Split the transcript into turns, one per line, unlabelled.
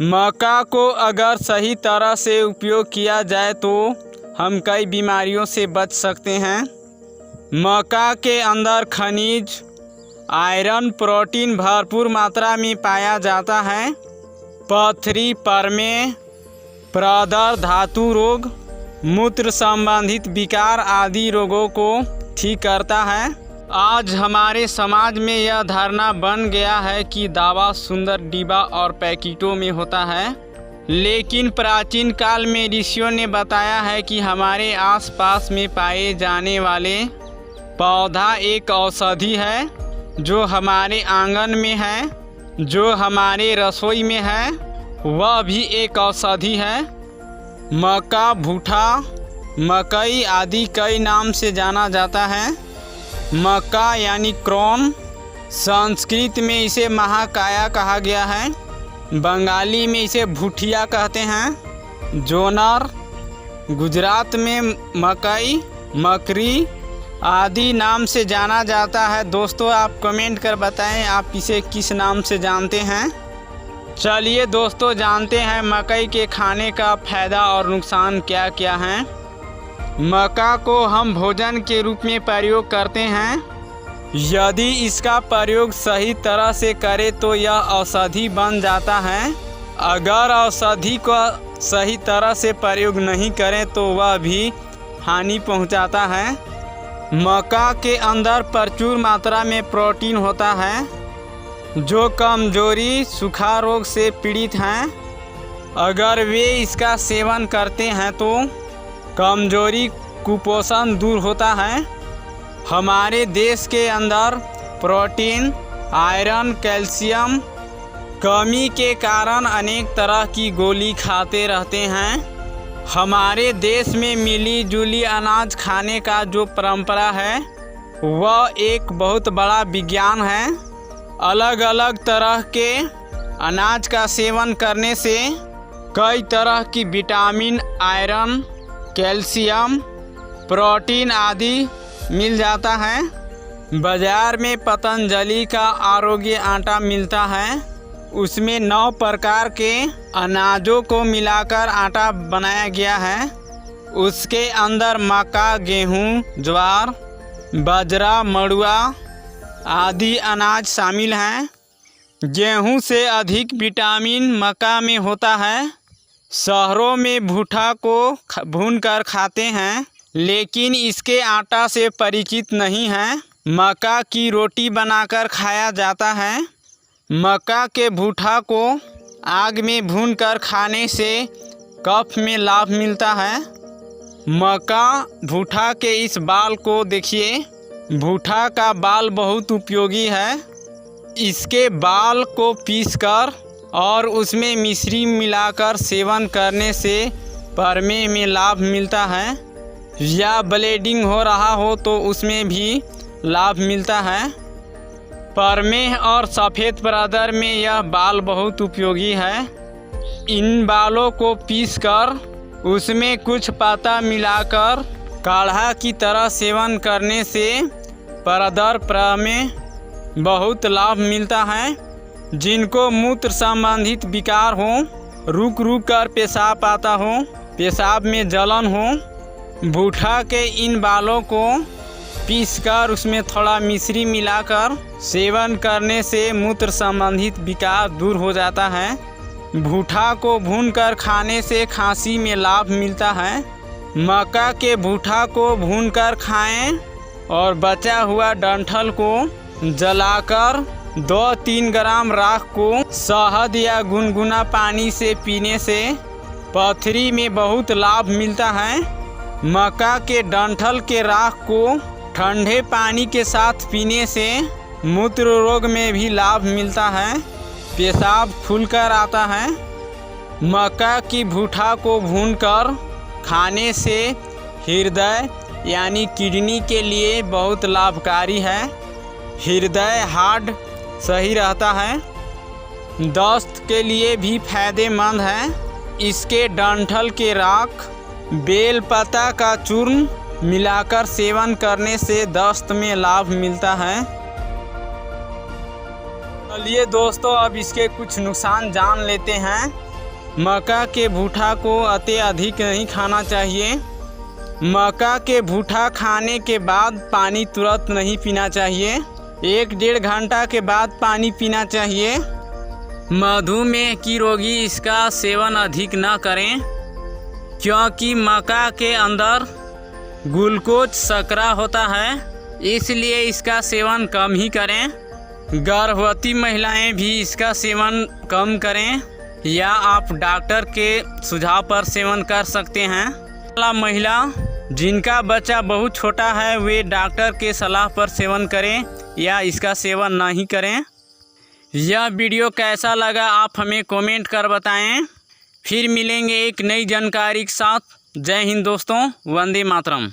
मक्का को अगर सही तरह से उपयोग किया जाए तो हम कई बीमारियों से बच सकते हैं। मक्का के अंदर खनिज, आयरन, प्रोटीन भरपूर मात्रा में पाया जाता है। पथरी, प्रमेह, प्रदर, धातु रोग, मूत्र संबंधित विकार आदि रोगों को ठीक करता है। आज हमारे समाज में यह धारणा बन गया है कि दवा सुंदर डिब्बा और पैकेटों में होता है, लेकिन प्राचीन काल में ऋषियों ने बताया है कि हमारे आसपास में पाए जाने वाले पौधा एक औषधि है, जो हमारे आंगन में है, जो हमारे रसोई में है, वह भी एक औषधि है। मक्का, भुट्टा, मकई आदि कई नाम से जाना जाता है। मक्का यानी क्रॉन, संस्कृत में इसे महाकाया कहा गया है। बंगाली में इसे भुटिया कहते हैं। जोनर, गुजरात में मकई, मकरी आदि नाम से जाना जाता है। दोस्तों, आप कमेंट कर बताएं आप इसे किस नाम से जानते हैं। चलिए दोस्तों, जानते हैं मकई के खाने का फ़ायदा और नुकसान क्या क्या हैं। मक्का को हम भोजन के रूप में प्रयोग करते हैं। यदि इसका प्रयोग सही तरह से करें तो यह औषधि बन जाता है। अगर औषधि को सही तरह से प्रयोग नहीं करें तो वह भी हानि पहुंचाता है। मक्का के अंदर प्रचुर मात्रा में प्रोटीन होता है। जो कमजोरी, सूखा रोग से पीड़ित हैं, अगर वे इसका सेवन करते हैं तो कमजोरी, कुपोषण दूर होता है। हमारे देश के अंदर प्रोटीन, आयरन, कैल्शियम कमी के कारण अनेक तरह की गोली खाते रहते हैं। हमारे देश में मिली जुली अनाज खाने का जो परंपरा है वह एक बहुत बड़ा विज्ञान है। अलग अलग तरह के अनाज का सेवन करने से कई तरह की विटामिन, आयरन, कैल्शियम, प्रोटीन आदि मिल जाता है। बाज़ार में पतंजलि का आरोग्य आटा मिलता है। उसमें 9 प्रकार के अनाजों को मिलाकर आटा बनाया गया है। उसके अंदर मक्का, गेहूँ, ज्वार, बाजरा, मड़ुआ आदि अनाज शामिल हैं। गेहूँ से अधिक विटामिन मक्का में होता है। शहरों में भुट्टा को भूनकर खाते हैं, लेकिन इसके आटा से परिचित नहीं हैं। मक्का की रोटी बनाकर खाया जाता है। मक्का के भुट्टा को आग में भूनकर खाने से कफ में लाभ मिलता है। मक्का भुट्टा के इस बाल को देखिए। भुट्टा का बाल बहुत उपयोगी है। इसके बाल को पीसकर और उसमें मिश्री मिलाकर सेवन करने से प्रमेह में लाभ मिलता है, या ब्लीडिंग हो रहा हो तो उसमें भी लाभ मिलता है। प्रमेह और सफ़ेद प्रदर में यह बाल बहुत उपयोगी है। इन बालों को पीसकर उसमें कुछ पत्ता मिलाकर काढ़ा की तरह सेवन करने से प्रदर, प्रमेह बहुत लाभ मिलता है। जिनको मूत्र संबंधित विकार हो, रुक रुक कर पेशाब आता हो, पेशाब में जलन हो, भुट्टा के इन बालों को पीसकर उसमें थोड़ा मिश्री मिलाकर सेवन करने से मूत्र संबंधित विकार दूर हो जाता है। भुट्टा को भूनकर खाने से खांसी में लाभ मिलता है। मक्का के भुट्टा को भूनकर खाएं और बचा हुआ डंठल को जलाकर 2-3 ग्राम राख को शहद या गुनगुना पानी से पीने से पथरी में बहुत लाभ मिलता है। मक्का के डंठल के राख को ठंडे पानी के साथ पीने से मूत्र रोग में भी लाभ मिलता है, पेशाब खुलकर आता है। मक्का की भुट्टा को भूनकर खाने से हृदय यानी किडनी के लिए बहुत लाभकारी है। हृदय, हार्ट सही रहता है। दस्त के लिए भी फायदेमंद है। इसके डंठल के राख, बेल पत्ता का चूर्ण मिलाकर सेवन करने से दस्त में लाभ मिलता है। चलिए दोस्तों, अब इसके कुछ नुकसान जान लेते हैं। मक्का के भूठा को अत्यधिक नहीं खाना चाहिए। मक्का के भूठा खाने के बाद पानी तुरंत नहीं पीना चाहिए। 1-1.5 घंटा के बाद पानी पीना चाहिए। मधुमेह की रोगी इसका सेवन अधिक न करें, क्योंकि मक्का के अंदर ग्लूकोज शर्करा होता है, इसलिए इसका सेवन कम ही करें। गर्भवती महिलाएं भी इसका सेवन कम करें या आप डॉक्टर के सुझाव पर सेवन कर सकते हैं। महिला जिनका बच्चा बहुत छोटा है वे डॉक्टर के सलाह पर सेवन करें या इसका सेवन नहीं करें। यह वीडियो कैसा लगा आप हमें कमेंट कर बताएं। फिर मिलेंगे एक नई जानकारी के साथ। जय हिंद दोस्तों, वंदे मातरम।